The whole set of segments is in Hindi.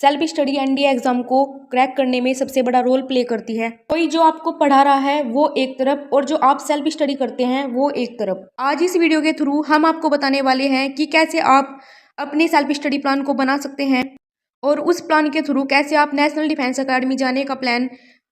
सेल्फ स्टडी एनडीए एग्जाम को क्रैक करने में सबसे बड़ा रोल प्ले करती है। कोई जो आपको पढ़ा रहा है वो एक तरफ और जो आप सेल्फ स्टडी करते हैं वो एक तरफ। आज इस वीडियो के थ्रू हम आपको बताने वाले हैं कि कैसे आप अपनी सेल्फ स्टडी प्लान को बना सकते हैं और उस प्लान के थ्रू कैसे आप नेशनल डिफेंस अकेडमी जाने का प्लान,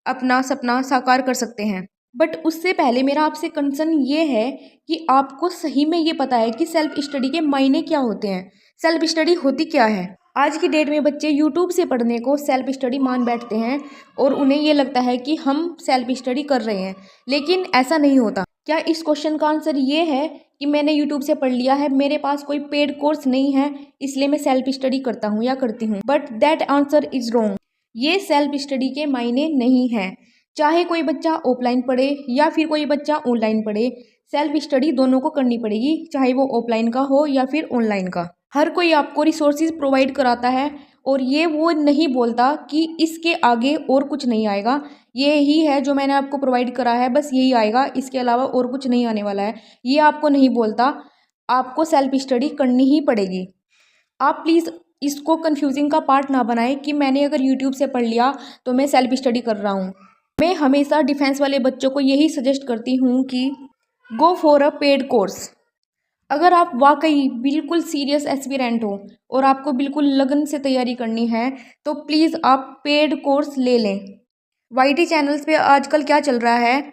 अपना सपना साकार कर सकते हैं। बट उससे पहले मेरा आपसे कंसर्न ये है कि आपको सही में ये पता है कि सेल्फ स्टडी के मायने क्या होते हैं, सेल्फ स्टडी होती क्या है। आज की डेट में बच्चे यूट्यूब से पढ़ने को सेल्फ स्टडी मान बैठते हैं और उन्हें ये लगता है कि हम सेल्फ स्टडी कर रहे हैं, लेकिन ऐसा नहीं होता। क्या इस क्वेश्चन का आंसर ये है कि मैंने यूट्यूब से पढ़ लिया है, मेरे पास कोई पेड कोर्स नहीं है, इसलिए मैं सेल्फ स्टडी करता हूँ या करती हूँ? But that answer is wrong. ये सेल्फ स्टडी के मायने नहीं है। चाहे कोई बच्चा ऑफलाइन पढ़े या फिर कोई बच्चा ऑनलाइन पढ़े, सेल्फ स्टडी दोनों को करनी पड़ेगी, चाहे वो ऑफलाइन का हो या फिर ऑनलाइन का। हर कोई आपको रिसोर्सेज प्रोवाइड कराता है और ये वो नहीं बोलता कि इसके आगे और कुछ नहीं आएगा, ये ही है जो मैंने आपको प्रोवाइड करा है, बस यही आएगा, इसके अलावा और कुछ नहीं आने वाला है। ये आपको नहीं बोलता, आपको सेल्फ स्टडी करनी ही पड़ेगी। आप प्लीज़ इसको कंफ्यूजिंग का पार्ट ना बनाएं कि मैंने अगर यूट्यूब से पढ़ लिया तो मैं सेल्फ स्टडी कर रहा हूँ। मैं हमेशा डिफेंस वाले बच्चों को यही सजेस्ट करती हूँ कि go for a paid course. अगर आप वाकई बिल्कुल सीरियस एस्पिरेंट हो और आपको बिल्कुल लगन से तैयारी करनी है तो प्लीज़ आप पेड कोर्स ले लें। वाईटी चैनल्स पे आजकल क्या चल रहा है,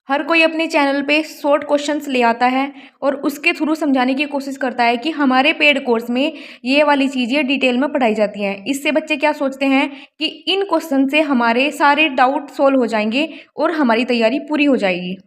हर कोई अपने चैनल पे शॉर्ट क्वेश्चंस ले आता है और उसके थ्रू समझाने की कोशिश करता है कि हमारे पेड कोर्स में ये वाली चीज़ें डिटेल में पढ़ाई जाती हैं। इससे बच्चे क्या सोचते हैं कि इन क्वेश्चन से हमारे सारे डाउट सॉल्व हो जाएंगे और हमारी तैयारी पूरी हो जाएगी।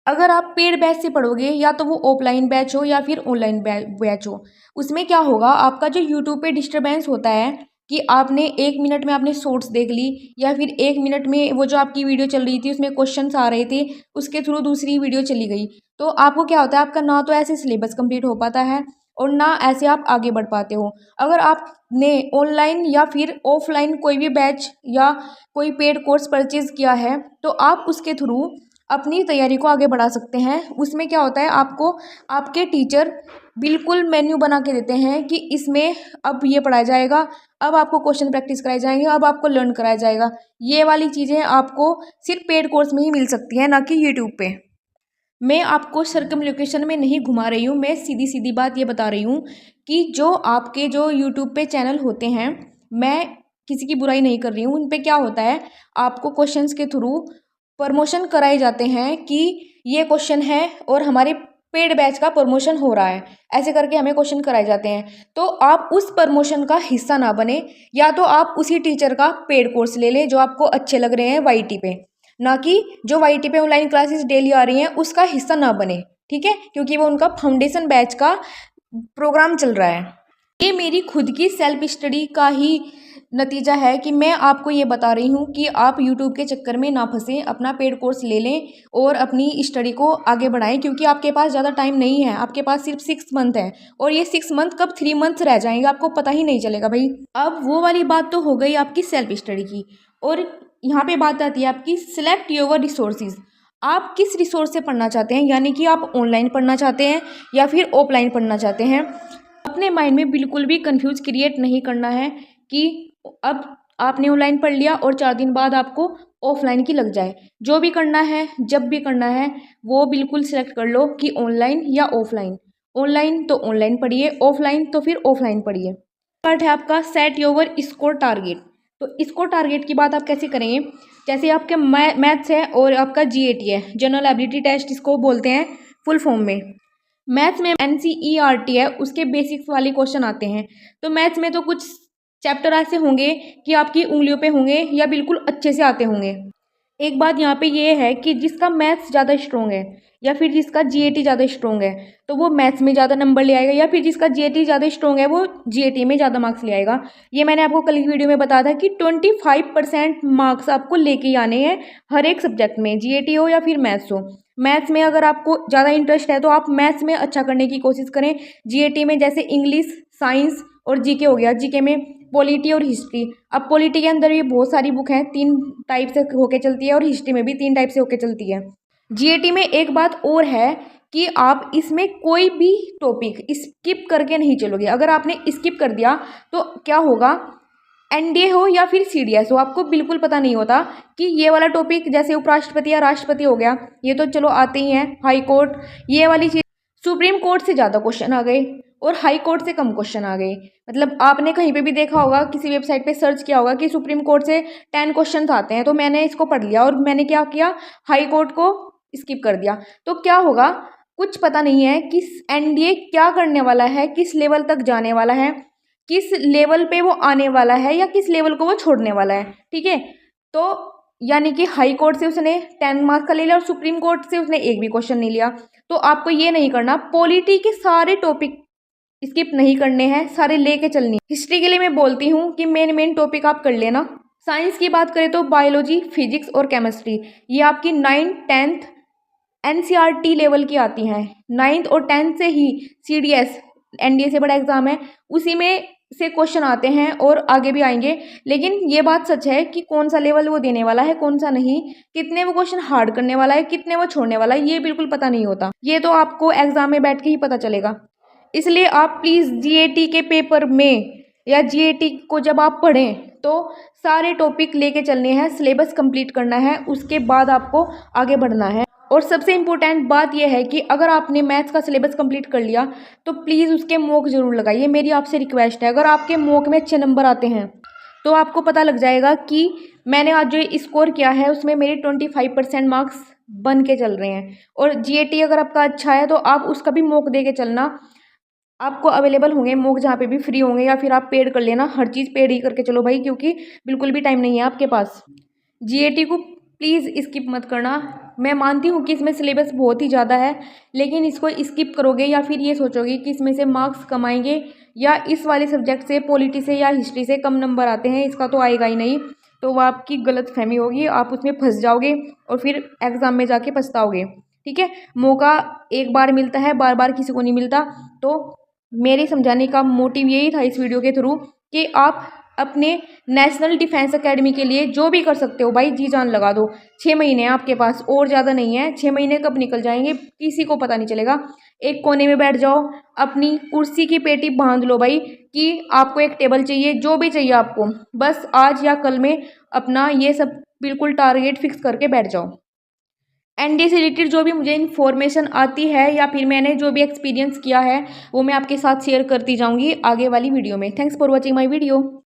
अगर आप पेड बैच से पढ़ोगे, या तो वो ऑफलाइन बैच हो या फिर ऑनलाइन बैच हो, उसमें क्या होगा, आपका जो यूट्यूब पे डिस्टर्बेंस होता है कि आपने 1 मिनट में आपने शॉर्ट्स देख ली या फिर 1 मिनट में वो जो आपकी वीडियो चल रही थी उसमें क्वेश्चंस आ रहे थे, उसके थ्रू दूसरी वीडियो चली गई, तो आपको क्या होता है, आपका ना तो ऐसे सिलेबस कंप्लीट हो पाता है और ना ऐसे आप आगे बढ़ पाते हो। अगर आपने ऑनलाइन या फिर ऑफलाइन कोई भी बैच या कोई पेड कोर्स परचेज किया है तो आप उसके थ्रू अपनी तैयारी को आगे बढ़ा सकते हैं। उसमें क्या होता है, आपको आपके टीचर बिल्कुल मेन्यू बना के देते हैं कि इसमें अब ये पढ़ाया जाएगा, अब आपको क्वेश्चन प्रैक्टिस कराए जाएंगे, अब आपको लर्न कराया जाएगा। ये वाली चीज़ें आपको सिर्फ पेड कोर्स में ही मिल सकती हैं, ना कि यूट्यूब पे। मैं आपको सर्कमलोकेशन में नहीं घुमा रही हूँ, मैं सीधी सीधी बात ये बता रही हूँ कि जो आपके जो यूट्यूब पे चैनल होते हैं, मैं किसी की बुराई नहीं कर रही हूँ, उन पे क्या होता है, आपको क्वेश्चंस के थ्रू प्रमोशन कराए जाते हैं कि ये क्वेश्चन है और हमारे पेड बैच का प्रमोशन हो रहा है, ऐसे करके हमें क्वेश्चन कराए जाते हैं। तो आप उस प्रमोशन का हिस्सा ना बने, या तो आप उसी टीचर का पेड कोर्स ले लें जो आपको अच्छे लग रहे हैं वाईटी पे, ना कि जो वाईटी पे ऑनलाइन क्लासेस डेली आ रही हैं उसका हिस्सा ना बने, ठीक है, क्योंकि वो उनका फाउंडेशन बैच का प्रोग्राम चल रहा है। ये मेरी खुद की सेल्फ स्टडी का ही नतीजा है कि मैं आपको ये बता रही हूँ कि आप यूट्यूब के चक्कर में ना फंसें, अपना पेड कोर्स ले लें और अपनी स्टडी को आगे बढ़ाएं, क्योंकि आपके पास ज़्यादा टाइम नहीं है, आपके पास सिर्फ 6 मंथ है और ये 6 मंथ कब 3 मंथ रह जाएंगे आपको पता ही नहीं चलेगा भाई। अब वो वाली बात तो हो गई आपकी सेल्फ स्टडी की, और यहाँ पे बात आती है आपकी सिलेक्ट योर रिसोर्सेज। आप किस रिसोर्स से पढ़ना चाहते हैं, यानी कि आप ऑनलाइन पढ़ना चाहते हैं या फिर ऑफलाइन पढ़ना चाहते हैं। अपने माइंड में बिल्कुल भी कंफ्यूज क्रिएट नहीं करना है कि अब आपने ऑनलाइन पढ़ लिया और 4 दिन बाद आपको ऑफलाइन की लग जाए। जो भी करना है, जब भी करना है, वो बिल्कुल सिलेक्ट कर लो कि ऑनलाइन या ऑफलाइन। ऑनलाइन तो ऑनलाइन पढ़िए, ऑफलाइन तो फिर ऑफलाइन पढ़िए। पार्ट है आपका सेट योर स्कोर टारगेट। तो स्कोर टारगेट की बात आप कैसे करेंगे, जैसे आपके मैथ्स है और आपका जीएटी है, जनरल एबिलिटी टेस्ट इसको बोलते हैं फुल फॉर्म में। मैथ्स में एनसीईआरटी है, उसके बेसिक्स वाले क्वेश्चन आते हैं। तो मैथ्स में तो कुछ चैप्टर ऐसे होंगे कि आपकी उंगलियों पे होंगे या बिल्कुल अच्छे से आते होंगे। एक बात यहाँ पे ये है कि जिसका मैथ्स ज़्यादा स्ट्रॉन्ग है या फिर जिसका जीएटी ज़्यादा स्ट्रॉन्ग है तो वो मैथ्स में ज़्यादा नंबर ले आएगा, या फिर जिसका जीएटी ज़्यादा स्ट्रॉन्ग है वो जीएटी में ज़्यादा मार्क्स ले आएगा। ये मैंने आपको कल की वीडियो में बताया था कि 25% मार्क्स आपको लेके ही आने हैं हर एक सब्जेक्ट में, जीएटी हो या फिर मैथ्स हो। मैथ्स में अगर आपको ज़्यादा इंटरेस्ट है तो आप मैथ्स में अच्छा करने की कोशिश करें। जीएटी में जैसे इंग्लिश, साइंस और जीके हो गया, जीके में पॉलिटी और हिस्ट्री। अब पॉलिटी के अंदर भी बहुत सारी बुक हैं, 3 टाइप से होके चलती है और हिस्ट्री में भी 3 टाइप से होके चलती है। जीएटी में एक बात और है कि आप इसमें कोई भी टॉपिक स्किप करके नहीं चलोगे। अगर आपने स्किप कर दिया तो क्या होगा, एनडीए हो या फिर सीडीएस हो, आपको बिल्कुल पता नहीं होता कि ये वाला टॉपिक जैसे उपराष्ट्रपति या राष्ट्रपति हो गया, ये तो चलो आते ही हैं। हाई कोर्ट, ये वाली चीज़, सुप्रीम कोर्ट से ज़्यादा क्वेश्चन आ गए और हाई कोर्ट से कम क्वेश्चन आ गए। मतलब आपने कहीं पे भी देखा होगा, किसी वेबसाइट पे सर्च किया होगा कि सुप्रीम कोर्ट से 10 क्वेश्चन आते हैं, तो मैंने इसको पढ़ लिया और मैंने क्या किया, हाई कोर्ट को स्किप कर दिया। तो क्या होगा, कुछ पता नहीं है कि एनडीए क्या करने वाला है, किस लेवल तक जाने वाला है, किस लेवल पे वो आने वाला है या किस लेवल को वो छोड़ने वाला है। ठीक है, तो यानी कि हाई कोर्ट से उसने 10 मार्क्स का ले लिया और सुप्रीम कोर्ट से उसने एक भी क्वेश्चन नहीं लिया। तो आपको ये नहीं करना, पॉलिटी के सारे टॉपिक स्किप नहीं करने हैं, सारे लेके चलनी। हिस्ट्री के लिए मैं बोलती हूँ कि मेन टॉपिक आप कर लेना। साइंस की बात करें तो बायोलॉजी, फिजिक्स और केमिस्ट्री, ये आपकी 9th 10th एनसीईआरटी लेवल की आती हैं। 9th और 10th से ही सीडीएस, एनडीए से बड़ा एग्जाम है, उसी में से क्वेश्चन आते हैं और आगे भी आएंगे। लेकिन ये बात सच है कि कौन सा लेवल वो देने वाला है, कौन सा नहीं, कितने वो क्वेश्चन हार्ड करने वाला है, कितने वो छोड़ने वाला है, ये बिल्कुल पता नहीं होता। ये तो आपको एग्जाम में बैठ के ही पता चलेगा। इसलिए आप प्लीज़ जीएटी के पेपर में या जीएटी को जब आप पढ़ें तो सारे टॉपिक लेके चलने हैं, सिलेबस कंप्लीट करना है, उसके बाद आपको आगे बढ़ना है। और सबसे इम्पोर्टेंट बात यह है कि अगर आपने मैथ्स का सिलेबस कंप्लीट कर लिया तो प्लीज़ उसके मॉक ज़रूर लगाइए, मेरी आपसे रिक्वेस्ट है। अगर आपके मॉक में अच्छे नंबर आते हैं तो आपको पता लग जाएगा कि मैंने आज जो स्कोर किया है उसमें मेरे 25% मार्क्स बन के चल रहे हैं। और जीएटी अगर आपका अच्छा है तो आप उसका भी मॉक दे के चलना, आपको अवेलेबल होंगे मॉक जहाँ पे भी फ्री होंगे, या फिर आप पेड कर लेना, हर चीज़ पेड ही करके चलो भाई, क्योंकि बिल्कुल भी टाइम नहीं है आपके पास। जीएटी को प्लीज़ स्किप मत करना। मैं मानती हूँ कि इसमें सिलेबस बहुत ही ज़्यादा है, लेकिन इसको स्किप करोगे या फिर ये सोचोगे कि इसमें से मार्क्स कमाएंगे या इस वाले सब्जेक्ट से, पॉलिटी से या हिस्ट्री से कम नंबर आते हैं, इसका तो आएगा ही नहीं, तो वो आपकी गलत फहमी होगी, आप उसमें फंस जाओगे और फिर एग्ज़ाम में जाके पछताओगे। ठीक है, मौका एक बार मिलता है, बार बार किसी को नहीं मिलता। तो मेरे समझाने का मोटिव यही था इस वीडियो के थ्रू कि आप अपने नेशनल डिफेंस एकेडमी के लिए जो भी कर सकते हो भाई, जी जान लगा दो। 6 महीने हैं आपके पास, और ज़्यादा नहीं है। 6 महीने कब निकल जाएंगे किसी को पता नहीं चलेगा। एक कोने में बैठ जाओ, अपनी कुर्सी की पेटी बांध लो भाई कि आपको एक टेबल चाहिए, जो भी चाहिए आपको, बस आज या कल में अपना ये सब बिल्कुल टारगेट फिक्स करके बैठ जाओ। एनडीए से रिलेटेड जो भी मुझे इन्फॉर्मेशन आती है या फिर मैंने जो भी एक्सपीरियंस किया है वो मैं आपके साथ शेयर करती जाऊंगी आगे वाली वीडियो में। Thanks for watching my video.